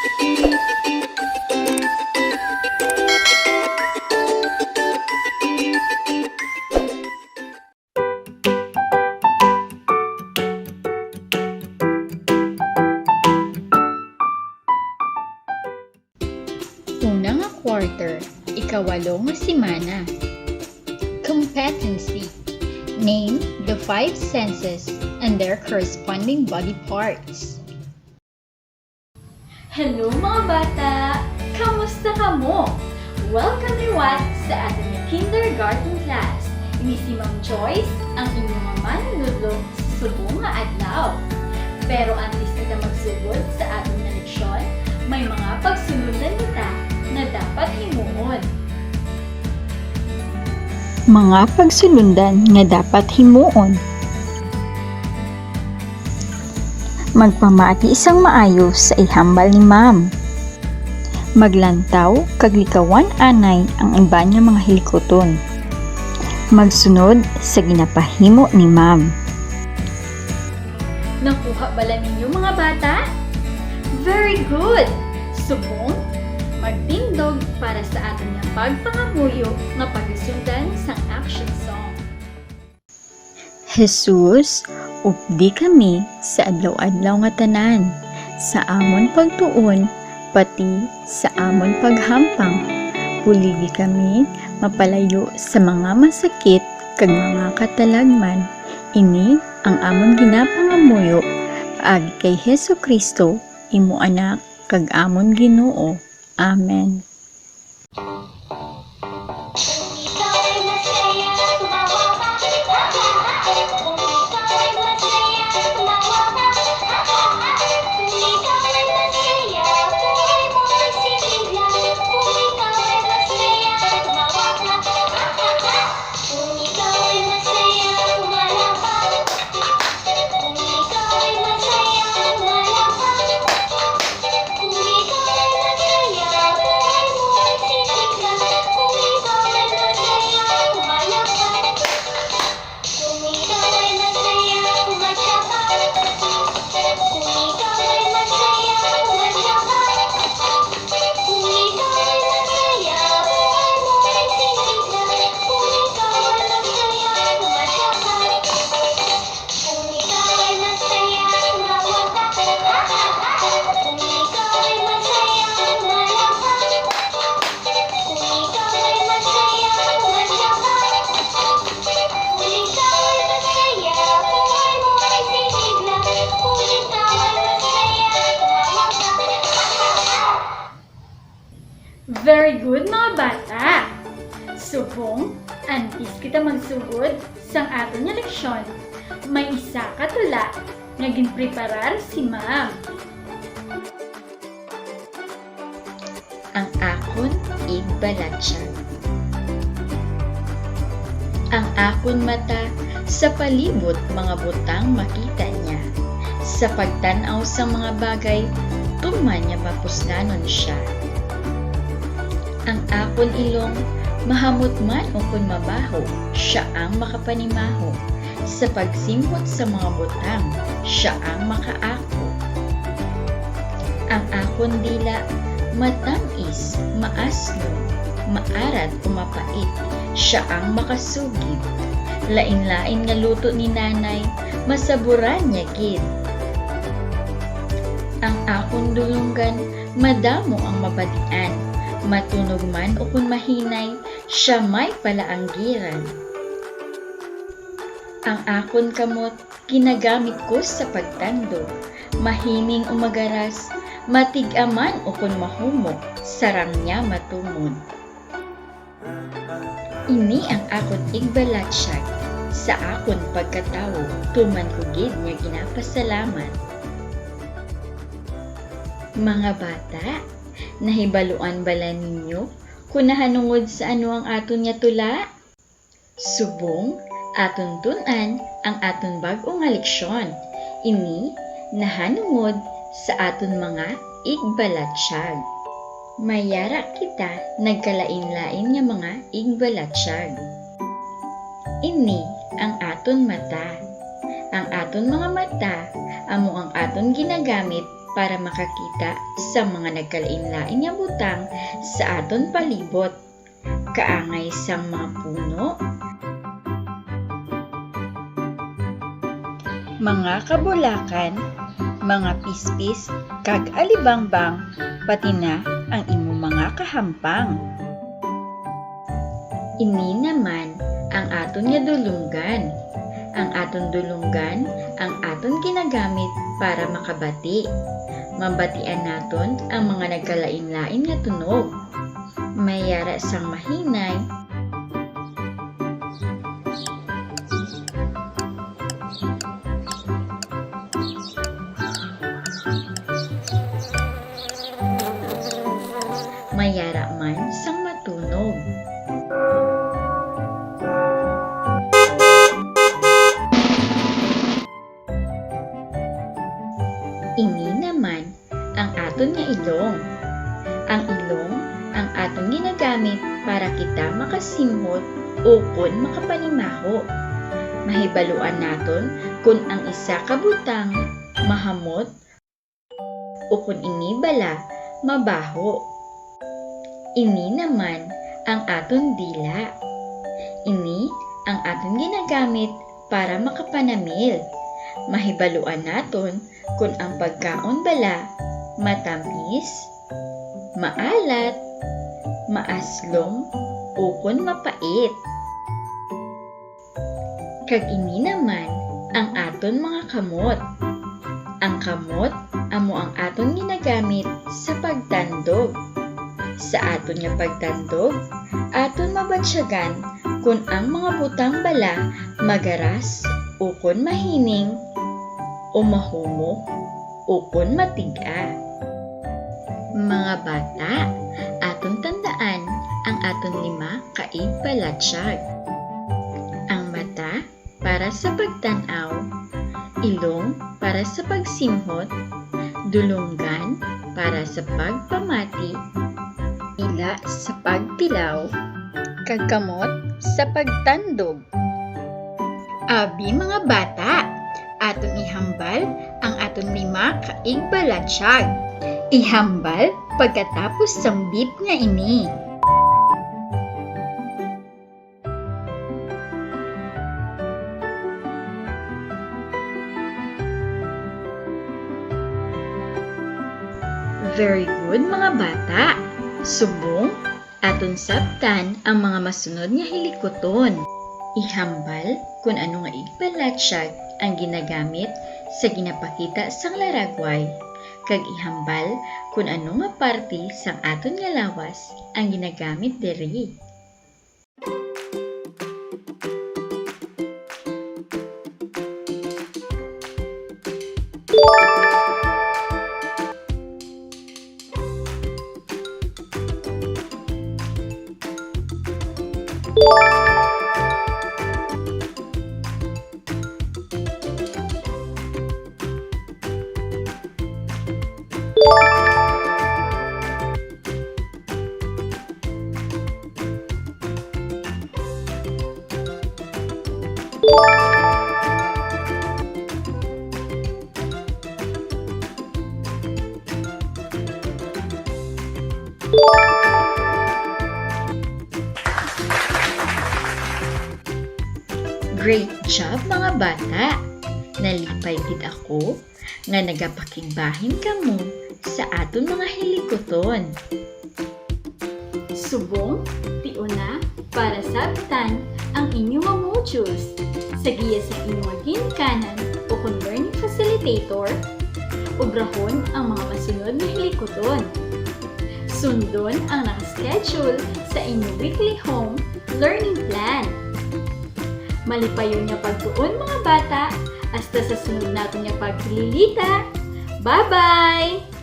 Una nga quarter, ikawalo nga semana. Competency. Name the 5 senses and their corresponding body parts. Hello mga bata! Kamusta ka mo? Welcome everyone sa ating kindergarten class. Ini si Ma'am Joyce, ang inyong manunudlo sa subong nga adlaw. Pero antes kita magsugod sa ating na leksyon, may mga pagsunundan kita na dapat himuon. Mga pagsulundan nga dapat himuon. Magpamati isang maayo sa ihambal ni Ma'am. Maglantaw kag likawan anay ang iban nga mga hilikoton. Magsunod sa ginapahimo ni Ma'am. Nakuha bala ninyo mga bata? Very good! Subong, magtindog para sa ating nga pagpangamuyo nga pagsundan sang action song. Jesus, updi kami sa adlaw-adlaw nga tanan, sa amon pagtuon, pati sa amon paghampang. Puligi kami mapalayo sa mga masakit kag mga katalagman. Ini ang amon ginapangamuyo paagi kay Hesukristo, imo anak kag amon Ginoo. Amen. Very good mga bata! Subong, antes kita magsugod sang aton nga leksyon, may isa ka tula nga ginpreparar si Ma'am. Ang akon igbalatsyag. Ang akon mata sa palibot mga butang makita niya. Sa pagtanaw sa mga bagay, tuman niya mapuslanon siya. Ang akon ilong, mahamot man o kun mabaho, siya ang makapanimaho. Sa pagsimot sa mga butang, siya ang makaako. Ang akon dila, matamis, maaslong, maarat o mapait, siya ang makasugid. Lain-lain nga luto ni nanay, masaburan niya gid. Ang akon dulunggan, madamo ang mabadian. Matunog man o kung mahinay, siya may palaanggiran. Ang akon kamot, ginagamit ko sa pagtando. Mahining o magaras, matigaman o kung mahumo, sarang niya matumod. Ini ang akon igbalatsyag, sa akon pagkatawo, tuman ko gid niya ginapasalamat. Mga bata, nahibaluan bala ninyo kung nahanungod sa ano ang aton nga tula? Subong, aton tunan ang aton bag-o nga leksyon. Ini nahanungod sa aton mga igbalatsyag. Mayara kita nagkalain-lain nga mga igbalatsyag. Ini ang aton mata. Ang aton mga mata amo ang aton ginagamit para makakita sa mga nagkalain-lain nga butang sa aton palibot. Kaangay sang mga puno, mga kabulakan, mga pispis, kag alibangbang, pati na ang imo mga kahampang. Ini naman ang aton nga dulunggan. Ang aton dulunggan ang aton ginagamit para makabati. Mabatian naton ang mga nagkalain-lain nga tunog. Mayara sang mahinay, mayara man sang matunog. Ini naman ang aton nga ilong. Ang ilong ang aton ginagamit para kita makasimhot o kun makapanimaho. Mahibaluan naton kung ang isa ka butang mahamot o kung ini bala mabaho. Ini naman ang aton dila. Ini ang aton ginagamit para makapanamil. Mahibaluan naton kung ang pagkaon bala matamis, maalat, maaslom, o kung mapait. Kag ini naman ang aton mga kamot. Ang kamot amo ang aton ginagamit sa pagtandog. Sa aton nga pagtandog, aton mabatsyagan kung ang mga butang bala magaras o kung mahining o mahumok o kung matiga. Mga bata, aton tandaan ang aton 5 kaig balatsyag. Ang mata para sa pagtanaw, ilong para sa pagsimhot, dulunggan para sa pagpamati, ila sa pagtilaw, kag kamot sa pagtandog. Abi mga bata, aton ihambal ang aton 5 kaig balatsyag. Ihambal pagkatapos sang beep nga ini. Very good mga bata. Subong, aton sabtan ang mga masunod nga hilikoton. Ihambal kung ano nga igbalatsyag ang ginagamit sa ginapakita sang laragway. Kag ihambal kung ano nga parte sang aton nga lawas ang ginagamit diri. Great job mga bata! Nalipay gid ako nga nagapakigbahin kamo sa aton mga hilikoton. Subong, tiuna, para sabtan ang inyong mga modules. Sagiya sa inyong ginikanan o kung learning facilitator, ubrahon ang mga masunod na hilikoton. Sundon ang nakaschedule sa inyong weekly home learning plan. Malipayon niya pagtuon mga bata hasta sa sunod natin niya paghililita. Bye-bye!